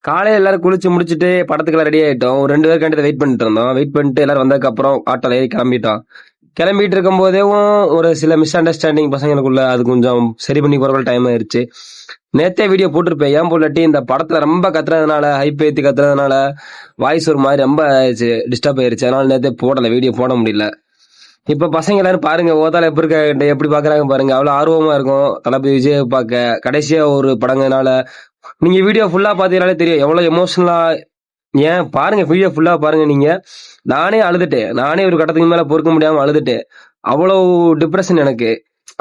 காலையில எல்லாரும் குளிச்சு முடிச்சுட்டு படத்துக்கெல்லாம் ரெடி ஆயிட்டோம். ஒரு 2 பேர் கண்டிப்பா வெயிட் பண்ணிட்டு இருந்தோம். வெயிட் பண்ணிட்டு எல்லாரும் வந்ததுக்கு அப்புறம் ஆட்டோல ஏறி கிளம்பிட்டோம். கிளம்பிட்டு இருக்கும் போதேவும் ஒரு சில மிஸ் அண்டர்ஸ்டாண்டிங் பசங்களுக்குள்ள அது கொஞ்சம் சரி பண்ணி போறதுக்கு டைம் ஆயிருச்சு. நேத்தே வீடியோ போட்டிருப்பேன். ஏன் போலாட்டி இந்த படத்துல ரொம்ப கத்துறதுனால ஹைப் ஏத்தி கத்துறதுனால வாய்ஸ் ஒரு மாதிரி ரொம்ப டிஸ்டர்ப் ஆயிருச்சு. அதனால நேத்தே போடல, வீடியோ போட முடியல. இப்ப பசங்க எல்லாரும் பாருங்க, ஓதால எப்படி இருக்க எப்படி பாக்குறாங்க பாருங்க. அவ்வளவு ஆர்வமா இருக்கும் தளபதி விஜய் பார்க்க. கடைசியா ஒரு படங்கனால நீங்க வீடியோ ஃபுல்லா பாத்தீங்கனாலே தெரியும் எவ்வளவு எமோஷனலா. ஏன் பாருங்க, வீடியோ ஃபுல்லா பாருங்க நீங்க. நானே அழுதுட்டேன். நானே ஒரு கட்டத்துக்கு மேல பொறுக்க முடியாம அழுதுட்டேன். அவ்வளவு டிப்ரெஷன் எனக்கு.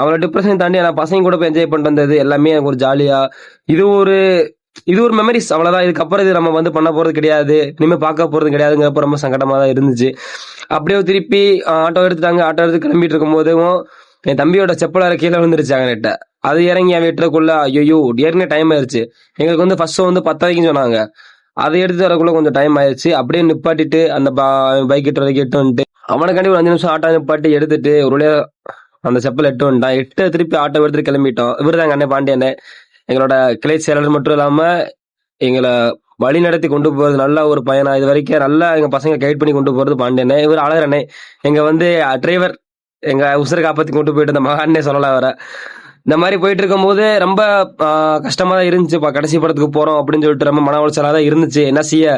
அவ்வளவு டிப்ரெஷன் தாண்டி நான் பசங்க கூட போய் என்ஜாய் பண்ணிட்டு வந்தது எல்லாமே எனக்கு ஒரு ஜாலியா. இது ஒரு இது ஒரு மெமரிஸ், அவ்வளவுதான். இதுக்கப்புறம் இது நம்ம பண்ண போறது கிடையாது, இனிமே பார்க்க போறது கிடையாதுங்கிறப்ப ரொம்ப சங்கடமா தான் இருந்துச்சு. அப்படியே திருப்பி ஆட்டோ எடுத்துட்டாங்க. ஆட்டோ எடுத்து கிளம்பிட்டு இருக்கும் போதும் என் தம்பியோட செப்பலார கீழே விழுந்துருச்சாங்க நெட்ட. அது இறங்கி அவன் வெட்டுறக்குள்ள ஐயோ ஏற்கனவே டைம் ஆயிருச்சு. எங்களுக்கு ஃபர்ஸ்ட் 10 சொன்னாங்க. அதை எடுத்து வரக்குள்ள கொஞ்சம் டைம் ஆயிருச்சு. அப்படியே நிப்பாட்டிட்டு அந்த பைக் எட்டு வரைக்கும் எட்டு வந்துட்டு அவனுக்காண்டி ஒரு 5 நிமிஷம் ஆட்டோ நிப்பாட்டி எடுத்துட்டு ஒரு வழியா அந்த செப்பல் எட்டு வந்துட்டான். எட்டு திருப்பி ஆட்டோ எடுத்துட்டு கிளம்பிட்டோம். இவருதாங்க அண்ணன் பாண்டியண்ணே, எங்களோட கிளை செயலாளர் மட்டும் இல்லாம எங்களை வழி நடத்தி கொண்டு போறது நல்ல ஒரு பையனா. இது வரைக்கும் நல்லா எங்க பசங்க கைட் பண்ணி கொண்டு போறது பாண்டியண்ணே. இவர் அழகரண்ணே, எங்க டிரைவர், எங்க உசுரை காப்பாத்தி கொண்டு போயிட்டு இந்த மகான்னே சொல்லலாம். வர இந்த மாதிரி போயிட்டு இருக்கும் போது ரொம்ப கஷ்டமா தான் இருந்துச்சுப்பா. கடைசி படத்துக்கு போறோம் அப்படின்னு சொல்லிட்டு ரொம்ப மன உளைச்சலா தான் இருந்துச்சு. என்ன செய்ய,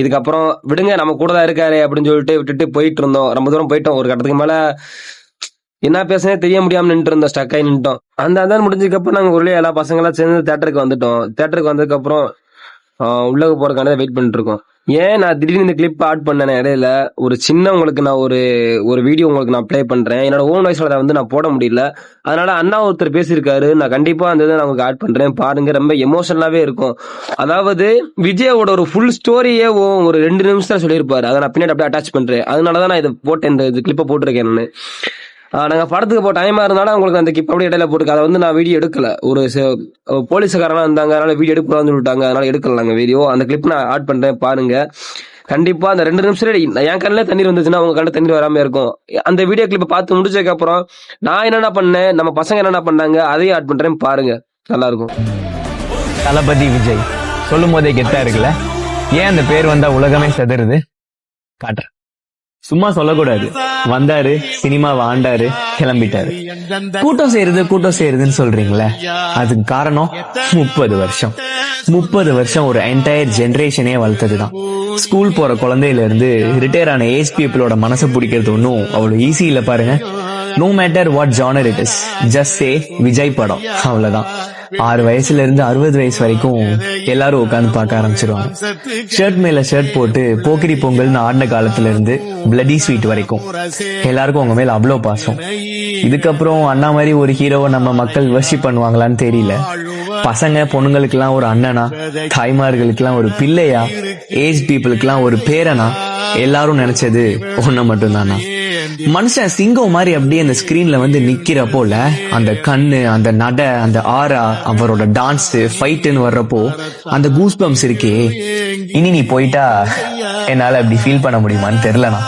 இதுக்கப்புறம் விடுங்க நம்ம கூட தான் இருக்காரு அப்படின்னு சொல்லிட்டு விட்டுட்டு போயிட்டு இருந்தோம். ரொம்ப தூரம் போயிட்டோம். ஒரு கட்டத்துக்கு மேல என்ன பேசுனே தெரிய முடியாம நின்று இருந்தோம். ஸ்டக் ஆகி நின்ட்டோம். அந்த முடிஞ்சதுக்கப்புறம் நாங்க ஒரு எல்லா பசங்களாம் சேர்ந்து தேட்டருக்கு வந்துட்டோம். தேட்டருக்கு வந்ததுக்கு அப்புறம் உள்ளக போறதுக்கான வெயிட் பண்ணிட்டு இருக்கோம். ஏன் நான் திடீர்னு இந்த கிளிப் ஆட் பண்ணேன் இடையில ஒரு சின்ன உங்களுக்கு நான் ஒரு வீடியோ உங்களுக்கு நான் ப்ளே பண்றேன். என்னோட ஓன் வாய்ஸ்ல அதை நான் போட முடியல. அதனால அண்ணா ஒருத்தர் பேசியிருக்காரு. நான் கண்டிப்பா அந்த இதை நான் உங்களுக்கு ஆட் பண்றேன் பாருங்க. ரொம்ப எமோஷனலாவே இருக்கும். அதாவது விஜயோட ஒரு ஃபுல் ஸ்டோரியே ஒரு 2 நிமிஷத்துல சொல்லியிருப்பாரு. அதை நான் பின்னாடி அப்படியே அட்டாச் பண்றேன். அதனாலதான் நான் இதை போட்டேன், இந்த கிளிப்பை போட்டிருக்கேன். நான் நாங்க படத்துக்கு போ டைமா இருந்தாலும் உங்களுக்கு அந்த கிப் அப்படியே இடையில போட்டுருக்கு. அதை நான் வீடியோ எடுக்கல. ஒரு போலீஸுக்காரனா இருந்தாங்க, அதனால வீடியோ எடுக்கலாம்னு சொல்லிட்டாங்க. அதனால எடுக்கல நாங்க வீடியோ. அந்த கிளிப் நான் ஆட் பண்றேன் பாருங்க. கண்டிப்பா அந்த 2 நிமிஷத்துல என் கண்ணிலே தண்ணீர் வந்துச்சுன்னா அவங்க கண்ணில் தண்ணீர் வராம இருக்கும். அந்த வீடியோ கிளிப்பை பார்த்து முடிச்சதுக்கு அப்புறம் நான் என்னென்ன பண்ணேன், நம்ம பசங்க என்னென்ன பண்ணாங்க, அதையும் ஆட் பண்றேன் பாருங்க. நல்லா இருக்கும். தளபதி விஜய் சொல்லும் போதே கெத்தா இருக்குல்ல. ஏன் அந்த பேர் வந்தா உலகமே செதறுது? காட்டுறேன். சும்மா சொல்லக்கூடாது. வந்தாரு, சினிமாவை ஆண்டாரு, கிளம்பிட்டாரு. கூட்டம் செய்யறதுன்னு சொல்றீங்களே, அதுக்கு காரணம் 30 வருஷம் ஒரு என்டையர் ஜெனரேஷனே வளர்த்ததுதான். ஸ்கூல் போற குழந்தையில இருந்து ரிட்டையர் ஆன ஏஜ் பீப்புளோட மனசை பிடிக்கிறது ஒன்னும் அவ்வளவு ஈஸி இல்ல பாருங்க. No matter what genre it is, just say Vijay படம், அவ்வளவுதான். 6 வயசுல இருந்து 60 வயசு வரைக்கும் எல்லாரும் உட்காந்து பார்க்க ஆரம்பிச்சிருவாங்க. ஷர்ட் மேல ஷர்ட் போட்டு போக்கிரி பொங்கல்னு ஆடின காலத்துல இருந்து பிளடி ஸ்வீட் வரைக்கும் எல்லாருக்கும் உங்க மேல அவ்வளவு பாசம். இதுக்கப்புறம் அண்ணா மாதிரி ஒரு ஹீரோவை நம்ம மக்கள் வர்ஷிப் பண்ணுவாங்களான்னு தெரியல. பசங்க பொண்ணுங்களுக்கு எல்லாம் ஒரு அண்ணனா, தாய்மார்களுக்கு எல்லாம் ஒரு பிள்ளையா, ஏஜ் பீப்புளுக்கு எல்லாம் ஒரு பேரனா, எல்லாரும் நினைச்சது ஒண்ணு மட்டும் தானா. மனுஷன் சிங்கம் மாதிரி அப்படியே அந்த ஸ்கிரீன்ல நிக்கிறப்போல அந்த கண்ணு, அந்த நட, அந்த ஆரா, அவரோட டான்ஸ், ஃபைட்டுன்னு வர்றப்போ அந்த கூஸ் பம்ப்ஸ் இருக்கே, இனி நீ போயிட்டா என்னால அப்படி ஃபீல் பண்ண முடியுமான்னு தெரியலனா.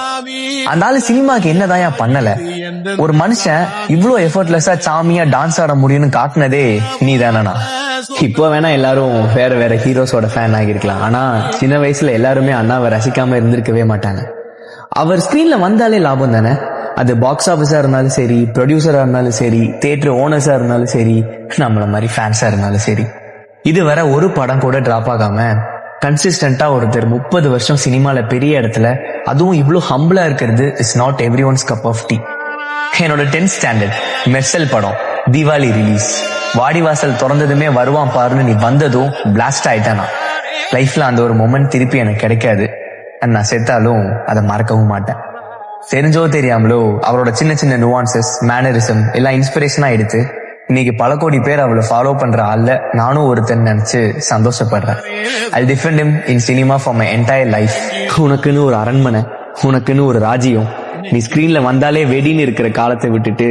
அந்த ஆளு சினிமாக்கு என்னதான் பண்ணல. ஒரு மனுஷன் இவ்வளவு எஃபர்ட்லெஸ்ஸா சாமியா டான்ஸ் ஆட முடியும்னு காட்டினதே நீ தானா. இப்போ வேணா எல்லாரும் வேற ஹீரோஸோட ஃபேன் ஆகிருக்கலாம். ஆனா சின்ன வயசுல எல்லாருமே அண்ணாவை ரசிக்காம இருந்திருக்கவே மாட்டாங்க. அவர் ஸ்கிரீன்ல வந்தாலே லாபம் தானே. அது பாக்ஸ் ஆபீஸா இருந்தாலும் சரி, ப்ரொடியூசரா இருந்தாலும் சரி, தியேட்டர் ஓனர்ஸா இருந்தாலும் சரி, நம்மள மாதிரி ஃபேன்ஸா இருந்தாலும் சரி. இது வர ஒரு படம் கூட டிராப் ஆகாம கன்சிஸ்டன்டா ஒருத்தர் 30 வருஷம் சினிமால பெரிய இடத்துல, அதுவும் இவ்வளவு ஹம்பிளா இருக்கிறது is not everyone's cup of tea. என்னோட 10th ஸ்டாண்டர்ட் மெர்சல் படம் தீபாவளி ரிலீஸ். வாடிவாசல் திறந்ததுமே வருவான் பாருன்னு நீ வந்ததும் பிளாஸ்ட் ஆயிட்டானா. லைஃப்ல அந்த ஒரு மொமெண்ட் திருப்பி எனக்கு கிடைக்காது. நான் செத்தாலும் அதை மறக்கவும் மாட்டேன். தெரிஞ்சோ தெரியாமலோ அவரோட சின்ன சின்ன நுவான்சஸ், மேனரிசம் எல்லாம் இன்ஸ்பிரேஷனா எடுத்து இன்னைக்கு பல கோடி பேர் அவளை ஃபாலோ பண்ற ஆள்ல நானும் ஒருத்தன் நினைச்சு சந்தோஷப்படுறேன். I defend him in cinema for my entire life. உனக்குன்னு ஒரு அரண்மனை, உனக்குன்னு ஒரு ராஜ்யம், நீ ஸ்கிரீன்ல வந்தாலே வெடின்னு இருக்கிற காலத்தை விட்டுட்டு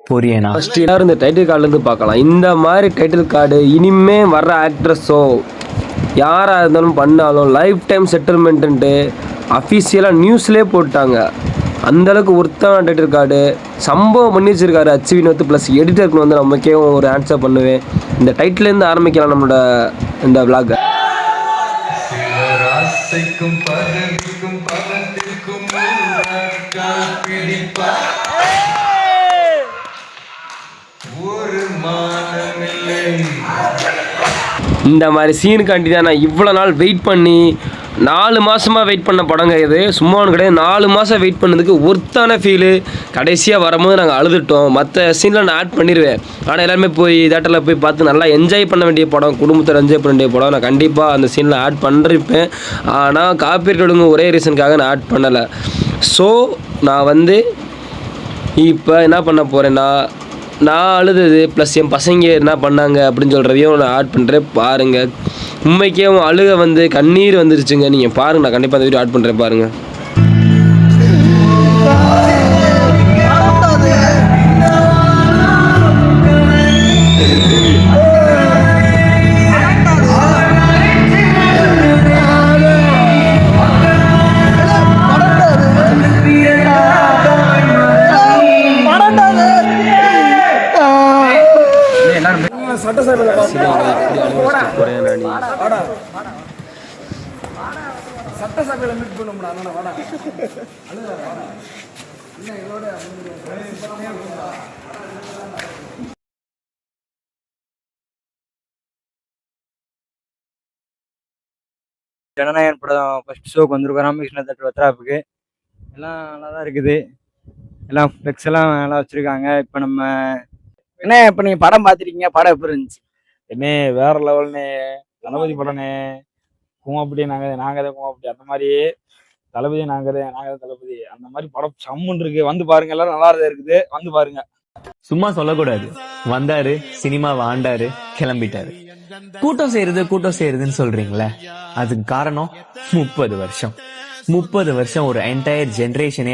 போறியேனா. எல்லாரும் இந்த டைட்டில் கார்டுல இருந்து பார்க்கலாம். இந்த மாதிரி டைட்டில் கார்டு இனிமே வர்ற ஆக்ட்ரஸோ யாரா இருந்தாலும் பண்ணாலும் லைஃப் டைம் செட்டில்மெண்ட்டு அஃபீஷியலாக நியூஸ்லேயே போட்டாங்க. அந்தளவுக்கு ஒருத்தான டைட்டில் கார்டு சம்பவம் பண்ணி வச்சிருக்காரு அச்சு வினோத். ப்ளஸ் எடிட்டருக்கு நமக்கே ஒரு ஆன்சர் பண்ணுவேன். இந்த டைட்டிலேருந்து ஆரம்பிக்கலாம் நம்மளோட இந்த விளாக. ஆசைக்கும் பதவிக்கும் பதத்திற்கும் ஊராக்கால் பிடிப்பார் ஒரு மானமில்லை. இந்த மாதிரி சீனுக்காண்டி தான் நான் இவ்வளோ நாள் வெயிட் பண்ணி 4 மாதமாக வெயிட் பண்ண படங்க இது. சும்மா ஒன்று கிடையாது, 4 மாதம் வெயிட் பண்ணதுக்கு ஒர்த்தான ஃபீலு. கடைசியாக வரும்போது நாங்கள் அழுதுட்டோம். மற்ற சீனில் நான் ஆட் பண்ணிடுவேன், ஆனால் எல்லாருமே போய் தேட்டரில் போய் பார்த்து நல்லா என்ஜாய் பண்ண வேண்டிய படம், குடும்பத்தில் என்ஜாய் பண்ண வேண்டிய படம். நான் கண்டிப்பாக அந்த சீனில் ஆட் பண்ணிருப்பேன், ஆனால் காப்பீட் கொடுங்க ஒரே ரீசனுக்காக நான் ஆட் பண்ணலை. ஸோ நான் இப்போ என்ன பண்ண போகிறேன்னா, நான் அழுதது ப்ளஸ் என் பசங்க என்ன பண்ணாங்க அப்படின்னு சொல்கிறதையும் நான் ஆட் பண்ணுறேன் பாருங்கள். உண்மைக்கே அழுக கண்ணீர் வந்துருச்சுங்க. நீங்கள் பாருங்கள், நான் கண்டிப்பாக அந்த வீடியோ ஆட் பண்ணுறேன் பாருங்கள். சட்டசபையில் மீட் பண்ண வாடா ஜனநாயகன் படம் ஃபர்ஸ்ட் ஷோக்கு வந்திருக்கோம் ராமகிருஷ்ண தேட்டர் வத்ராப்புக்கு. எல்லாம் நல்லா தான் இருக்குது, எல்லாம் ஃப்ளெக்ஸ் எல்லாம் நல்லா வச்சுருக்காங்க. இப்போ நம்ம என்ன இப்போ நீங்கள் படம் பார்த்துருக்கீங்க, படம் எப்படி இருந்துச்சு? என்னே வேற லெவல்னே, தளபதி படனே. குமாப்பட்டி நாங்கள் தான் குமாப்பட்டி, அந்த மாதிரி தளபதி நாங்கள் தான் தளபதி, அந்த மாதிரி படம் சம்முன்னு இருக்கு. வந்து பாருங்க, எல்லாரும் நல்லா தான் இருக்குது, வந்து பாருங்க. சும்மா சொல்லக்கூடாது. வந்தாரு, சினிமாவை ஆண்டாரு, கிளம்பிட்டாரு. கூட்டம் செய்யறதுன்னு சொல்றீங்களே, அதுக்கு காரணம் 30 வருஷம். 30 வருஷம் ஒரு என்டையர் ஜெனரேஷனே